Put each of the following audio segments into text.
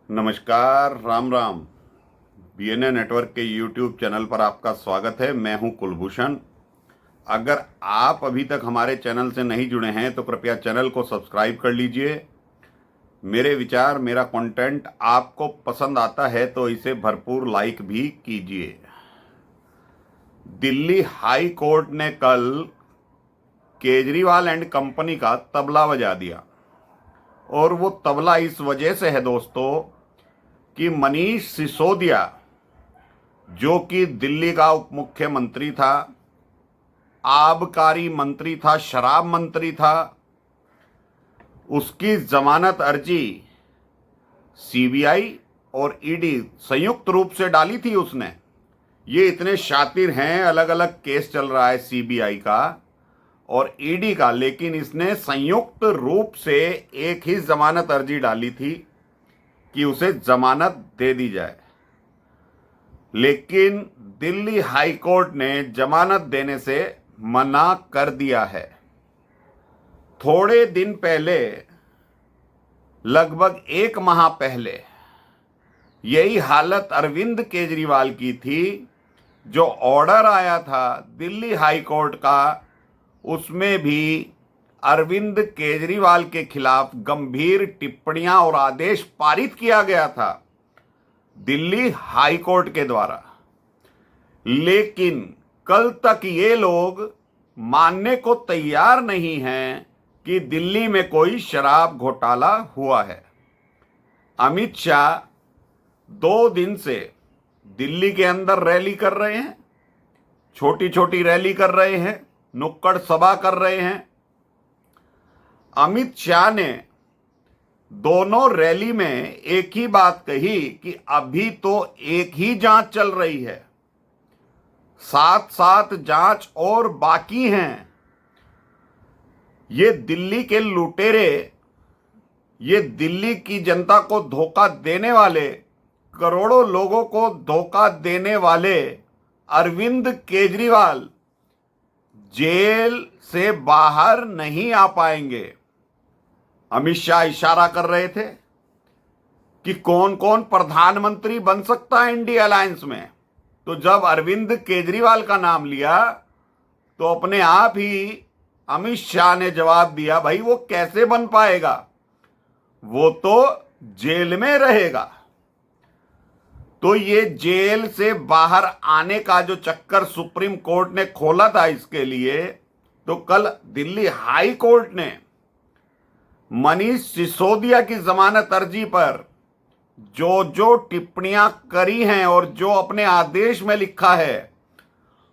नमस्कार, Ram Ram. BNA network के YouTube channel पर आपका स्वागत है। मैं हूं कुलभूषण। अगर आप अभी तक हमारे चैनल से नहीं जुड़े हैं तो कृपया चैनल को सब्सक्राइब कर लीजिए। मेरे विचार, मेरा कंटेंट आपको पसंद आता है तो इसे भरपूर लाइक भी कीजिए। दिल्ली हाई कोर्ट ने कल केजरीवाल एंड कंपनी का तबला बजा दिया, और वो तबला इस वजह से है दोस्तों कि मनीष सिसोदिया, जो कि दिल्ली का उप मुख्यमंत्री था, आबकारी मंत्री था, शराब मंत्री था, उसकी जमानत अर्जी सीबीआई और ईडी संयुक्त रूप से डाली थी उसने। ये इतने शातिर हैं, अलग अलग केस चल रहा है सीबीआई का और ईडी का, लेकिन इसने संयुक्त रूप से एक ही जमानत अर्जी डाली थी कि उसे जमानत दे दी जाए। लेकिन दिल्ली हाई कोर्ट ने जमानत देने से मना कर दिया है। थोड़े दिन पहले, लगभग 1 माह पहले, यही हालत अरविंद केजरीवाल की थी। जो ऑर्डर आया था दिल्ली हाई कोर्ट का, उसमें भी अरविंद केजरीवाल के खिलाफ गंभीर टिप्पणियां और आदेश पारित किया गया था दिल्ली हाई कोर्ट के द्वारा। लेकिन कल तक ये लोग मानने को तैयार नहीं हैं कि दिल्ली में कोई शराब घोटाला हुआ है। अमित शाह 2 दिन से दिल्ली के अंदर रैली कर रहे हैं, छोटी छोटी रैली कर रहे हैं, नुक्कड़ सभा कर रहे हैं। अमित शाह ने दोनों रैली में एक ही बात कही कि अभी तो एक ही जांच चल रही है, 7 जांच और बाकी हैं। ये दिल्ली के लुटेरे, ये दिल्ली की जनता को धोखा देने वाले, करोड़ों लोगों को धोखा देने वाले अरविंद केजरीवाल जेल से बाहर नहीं आ पाएंगे। अमित शाह इशारा कर रहे थे कि कौन कौन प्रधानमंत्री बन सकता है इंडिया अलायंस में, तो जब अरविंद केजरीवाल का नाम लिया तो अपने आप ही अमित शाह ने जवाब दिया, भाई वो कैसे बन पाएगा, वो तो जेल में रहेगा। तो ये जेल से बाहर आने का जो चक्कर सुप्रीम कोर्ट ने खोला था इसके लिए, तो कल दिल्ली हाई कोर्ट ने मनीष सिसोदिया की जमानत अर्जी पर जो जो टिप्पणियां करी हैं और जो अपने आदेश में लिखा है,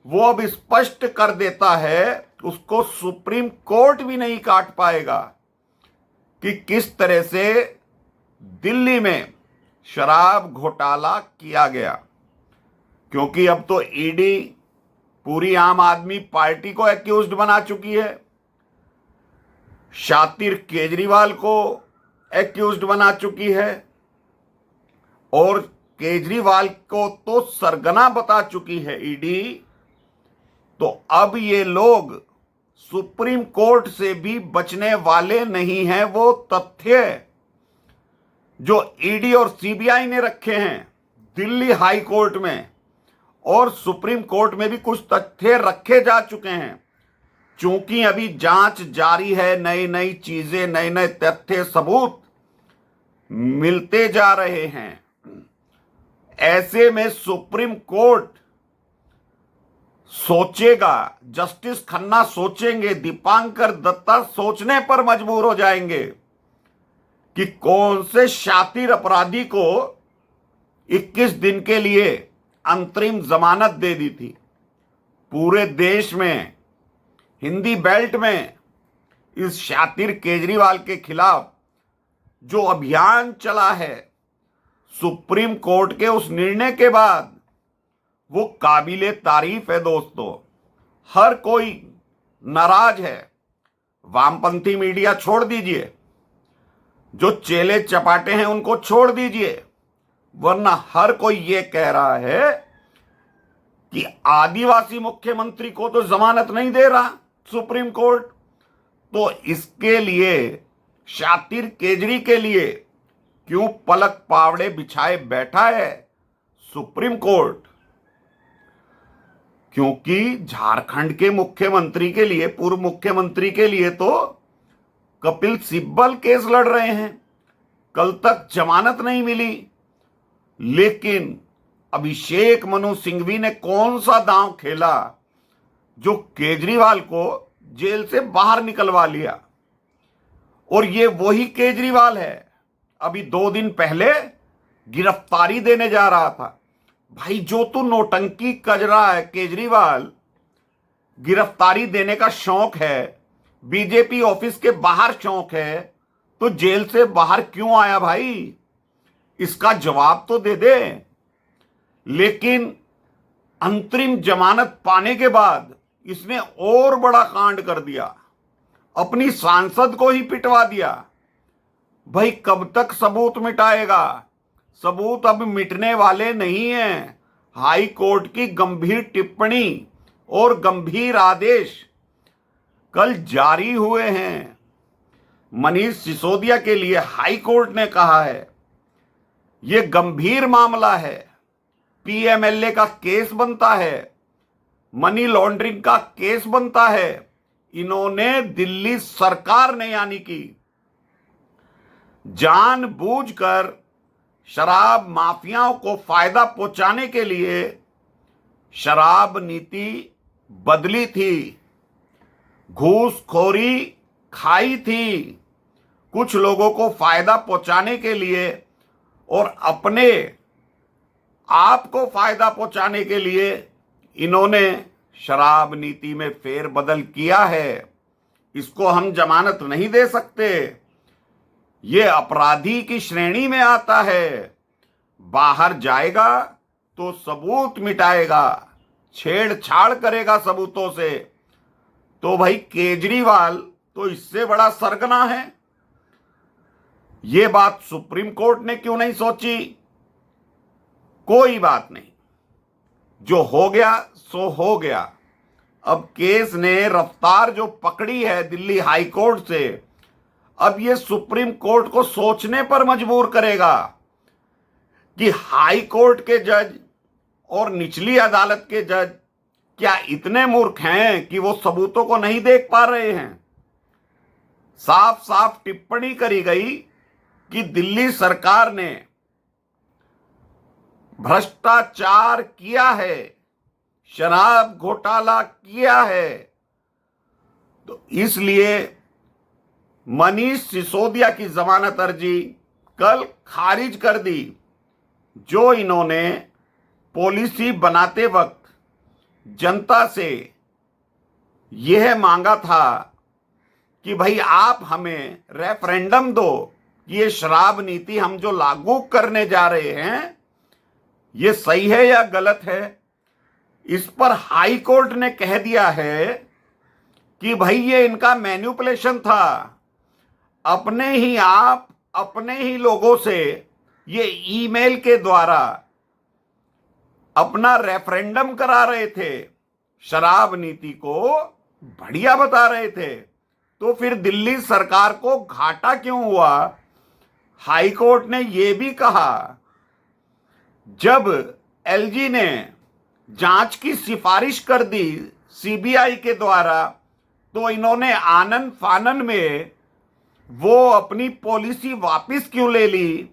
वो अब स्पष्ट कर देता है, उसको सुप्रीम कोर्ट भी नहीं काट पाएगा कि किस तरह से दिल्ली में शराब घोटाला किया गया। क्योंकि अब तो ईडी पूरी आम आदमी पार्टी को एक्यूज्ड बना चुकी है, शातिर केजरीवाल को एक्यूज्ड बना चुकी है, और केजरीवाल को तो सरगना बता चुकी है ईडी। तो अब ये लोग सुप्रीम कोर्ट से भी बचने वाले नहीं हैं। वो तथ्य जो ईडी और सीबीआई ने रखे हैं दिल्ली हाई कोर्ट में और सुप्रीम कोर्ट में भी कुछ तथ्य रखे जा चुके हैं। चूंकि अभी जांच जारी है, नई नई चीजें, नए नए तथ्य सबूत मिलते जा रहे हैं। ऐसे में सुप्रीम कोर्ट सोचेगा, जस्टिस खन्ना सोचेंगे, दीपांकर दत्ता सोचने पर मजबूर हो जाएंगे कि कौन से शातिर अपराधी को 21 दिन के लिए अंतरिम जमानत दे दी थी। पूरे देश में, हिंदी बेल्ट में इस शातिर केजरीवाल के खिलाफ जो अभियान चला है, सुप्रीम कोर्ट के उस निर्णय के बाद, वो काबिले तारीफ है दोस्तों। हर कोई नाराज है। वामपंथी मीडिया छोड़ दीजिए, जो चेले चपाटे हैं उनको छोड़ दीजिए, वरना हर कोई ये कह रहा है कि आदिवासी मुख्यमंत्री को तो जमानत नहीं दे रहा सुप्रीम कोर्ट, तो इसके लिए, शातिर केजरी के लिए क्यों पलक पावड़े बिछाए बैठा है सुप्रीम कोर्ट? क्योंकि झारखंड के मुख्यमंत्री के लिए, पूर्व मुख्यमंत्री के लिए तो कपिल सिब्बल केस लड़ रहे हैं, कल तक जमानत नहीं मिली। लेकिन अभिषेक मनु सिंघवी ने कौन सा दांव खेला जो केजरीवाल को जेल से बाहर निकलवा लिया? और ये वही केजरीवाल है, अभी 2 दिन पहले गिरफ्तारी देने जा रहा था। भाई, जो तू नोटंकी कर रहा है केजरीवाल, गिरफ्तारी देने का शौक है, बीजेपी ऑफिस के बाहर शौक है, तो जेल से बाहर क्यों आया भाई? इसका जवाब तो दे दे। लेकिन अंतरिम जमानत पाने के बाद इसने और बड़ा कांड कर दिया, अपनी सांसद को ही पिटवा दिया। भाई, कब तक सबूत मिटाएगा? सबूत अब मिटने वाले नहीं हैं। हाई कोर्ट की गंभीर टिप्पणी और गंभीर आदेश कल जारी हुए हैं। मनीष सिसोदिया के लिए हाई कोर्ट ने कहा है यह गंभीर मामला है, पीएमएलए का केस बनता है, मनी लॉन्ड्रिंग का केस बनता है। इन्होंने, दिल्ली सरकार ने यानी कि जानबूझकर शराब माफियाओं को फायदा पहुंचाने के लिए शराब नीति बदली थी, घूसखोरी खाई थी कुछ लोगों को फायदा पहुंचाने के लिए, और अपने आप को फायदा पहुंचाने के लिए इन्होंने शराब नीति में फेरबदल किया है। इसको हम जमानत नहीं दे सकते, ये अपराधी की श्रेणी में आता है। बाहर जाएगा तो सबूत मिटाएगा, छेड़छाड़ करेगा सबूतों से। तो भाई, केजरीवाल तो इससे बड़ा सरगना है। ये बात सुप्रीम कोर्ट ने क्यों नहीं सोची? कोई बात नहीं, जो हो गया सो हो गया। अब केस ने रफ्तार जो पकड़ी है दिल्ली हाई कोर्ट से, अब ये सुप्रीम कोर्ट को सोचने पर मजबूर करेगा कि हाई कोर्ट के जज और निचली अदालत के जज क्या इतने मूर्ख हैं कि वो सबूतों को नहीं देख पा रहे हैं? साफ साफ टिप्पणी करी गई कि दिल्ली सरकार ने भ्रष्टाचार किया है, शराब घोटाला किया है। तो इसलिए मनीष सिसोदिया की जमानत अर्जी कल खारिज कर दी। जो इन्होंने पॉलिसी बनाते वक्त जनता से यह मांगा था कि भाई आप हमें रेफरेंडम दो, ये शराब नीति हम जो लागू करने जा रहे हैं ये सही है या गलत है, इस पर हाई कोर्ट ने कह दिया है कि भाई ये इनका मैनिपुलेशन था। अपने ही आप, अपने ही लोगों से ये ईमेल के द्वारा अपना रेफरेंडम करा रहे थे, शराब नीति को बढ़िया बता रहे थे। तो फिर दिल्ली सरकार को घाटा क्यों हुआ? हाई कोर्ट ने यह भी कहा, जब एलजी ने जांच की सिफारिश कर दी सीबीआई के द्वारा, तो इन्होंने आनन फानन में वो अपनी पॉलिसी वापस क्यों ले ली?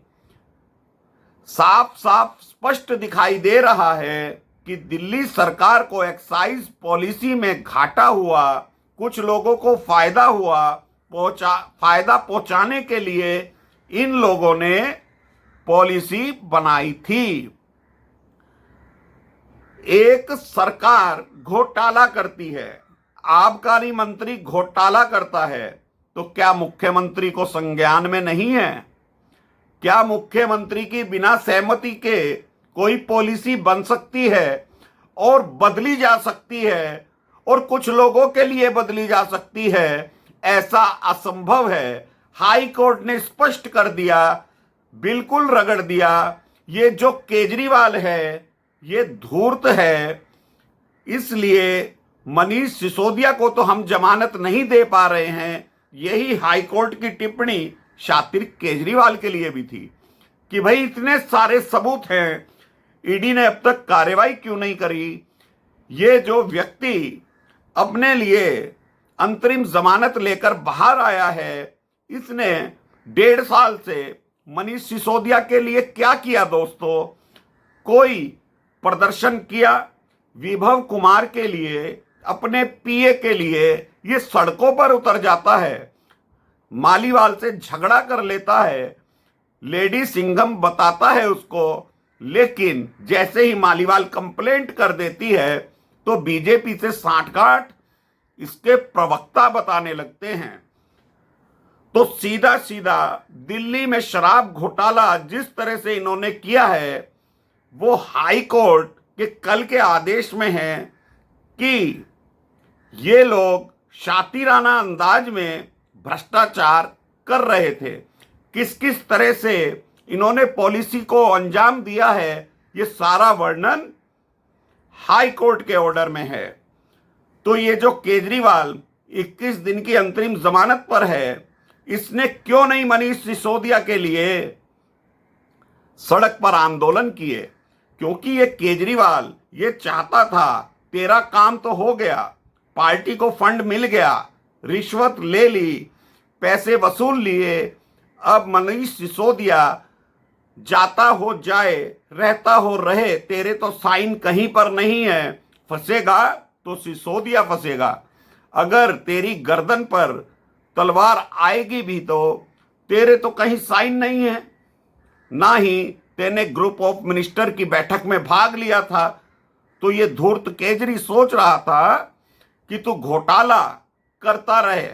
साफ साफ स्पष्ट दिखाई दे रहा है कि दिल्ली सरकार को एक्साइज पॉलिसी में घाटा हुआ, कुछ लोगों को फायदा हुआ, फायदा पहुंचाने के लिए इन लोगों ने पॉलिसी बनाई थी। एक सरकार घोटाला करती है, आबकारी मंत्री घोटाला करता है, तो क्या मुख्यमंत्री को संज्ञान में नहीं है? क्या मुख्यमंत्री की बिना सहमति के कोई पॉलिसी बन सकती है और बदली जा सकती है, और कुछ लोगों के लिए बदली जा सकती है? ऐसा असंभव है। हाई कोर्ट ने स्पष्ट कर दिया, बिल्कुल रगड़ दिया, ये जो केजरीवाल है ये धूर्त है। इसलिए मनीष सिसोदिया को तो हम जमानत नहीं दे पा रहे हैं। यही हाई कोर्ट की टिप्पणी शातिर केजरीवाल के लिए भी थी। कि भाई इतने सारे सबूत हैं, ईडी ने अब तक कार्रवाई क्यों नहीं करी। ये जो व्यक्ति अपने लिए अंतरिम जमानत लेकर बाहर आया है, इसने 1.5 साल से मनीष सिसोदिया के लिए क्या किया दोस्तों? कोई प्रदर्शन किया? विभव कुमार के लिए, अपने पीए के लिए ये सड़कों पर उतर जाता है, मालीवाल से झगड़ा कर लेता है, लेडी सिंघम बताता है उसको, लेकिन जैसे ही मालीवाल कंप्लेंट कर देती है तो बीजेपी से सांठगांठ इसके प्रवक्ता बताने लगते हैं। तो सीधा सीधा दिल्ली में शराब घोटाला जिस तरह से इन्होंने किया है, वो हाई कोर्ट के कल के आदेश में है कि ये लोग शातिराना अंदाज में भ्रष्टाचार कर रहे थे। किस किस तरह से इन्होंने पॉलिसी को अंजाम दिया है, ये सारा वर्णन हाई कोर्ट के ऑर्डर में है। तो ये जो केजरीवाल 21 दिन की अंतरिम जमानत पर है, इसने क्यों नहीं मनीष सिसोदिया के लिए सड़क पर आंदोलन किए? क्योंकि ये केजरीवाल ये चाहता था, तेरा काम तो हो गया, पार्टी को फंड मिल गया, रिश्वत ले ली, पैसे वसूल लिए, अब मनीष सिसोदिया जाता हो जाए, रहता हो रहे, तेरे तो साइन कहीं पर नहीं है, फंसेगा तो सिसोदिया फंसेगा। अगर तेरी गर्दन पर तलवार आएगी भी तो तेरे तो कहीं साइन नहीं है, ना ही तेने ग्रुप ऑफ मिनिस्टर की बैठक में भाग लिया था। तो ये धूर्त केजरी सोच रहा था कि तू घोटाला करता रहे,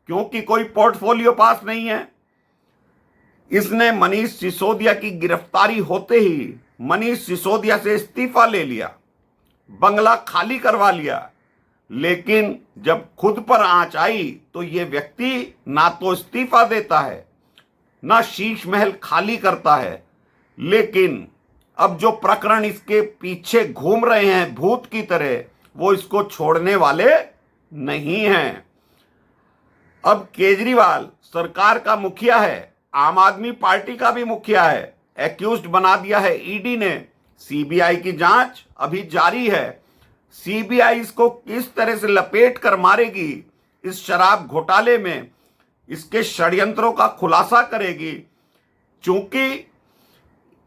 क्योंकि कोई पोर्टफोलियो पास नहीं है। इसने मनीष सिसोदिया की गिरफ्तारी होते ही मनीष सिसोदिया से इस्तीफा ले लिया, बंगला खाली करवा लिया। लेकिन जब खुद पर आंच आई तो ये व्यक्ति ना तो इस्तीफा देता है, ना शीश महल खाली करता है। लेकिन अब जो प्रकरण इसके पीछे घूम रहे हैं भूत की तरह, वो इसको छोड़ने वाले नहीं हैं। अब केजरीवाल सरकार का मुखिया है, आम आदमी पार्टी का भी मुखिया है, एक्यूज्ड बना दिया है ईडी ने। सीबीआई की जांच अभी जारी है। सीबीआई इसको किस तरह से लपेट कर मारेगी, इस शराब घोटाले में इसके षड्यंत्रों का खुलासा करेगी। चूंकि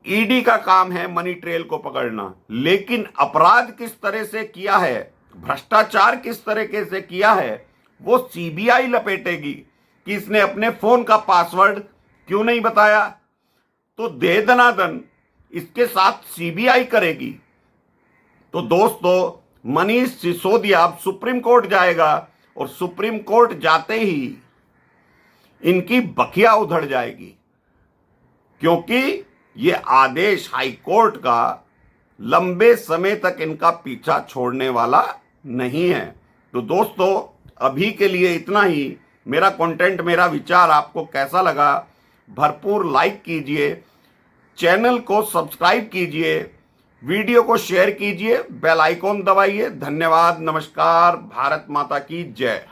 ईडी का काम है मनी ट्रेल को पकड़ना, लेकिन अपराध किस तरह से किया है, भ्रष्टाचार किस तरीके से किया है, वो सीबीआई लपेटेगी कि इसने अपने फोन का पासवर्ड क्यों नहीं बताया। तो दे दनादन इसके साथ सीबीआई करेगी। तो दोस्तों, मनीष सिसोदिया अब सुप्रीम कोर्ट जाएगा और सुप्रीम कोर्ट जाते ही इनकी बखिया उधड़ जाएगी, क्योंकि ये आदेश हाई कोर्ट का लंबे समय तक इनका पीछा छोड़ने वाला नहीं है। तो दोस्तों, अभी के लिए इतना ही। मेरा कंटेंट, मेरा विचार आपको कैसा लगा, भरपूर लाइक कीजिए, चैनल को सब्सक्राइब कीजिए, वीडियो को शेयर कीजिए, बेल आइकॉन दबाइए। धन्यवाद, नमस्कार, भारत माता की जय।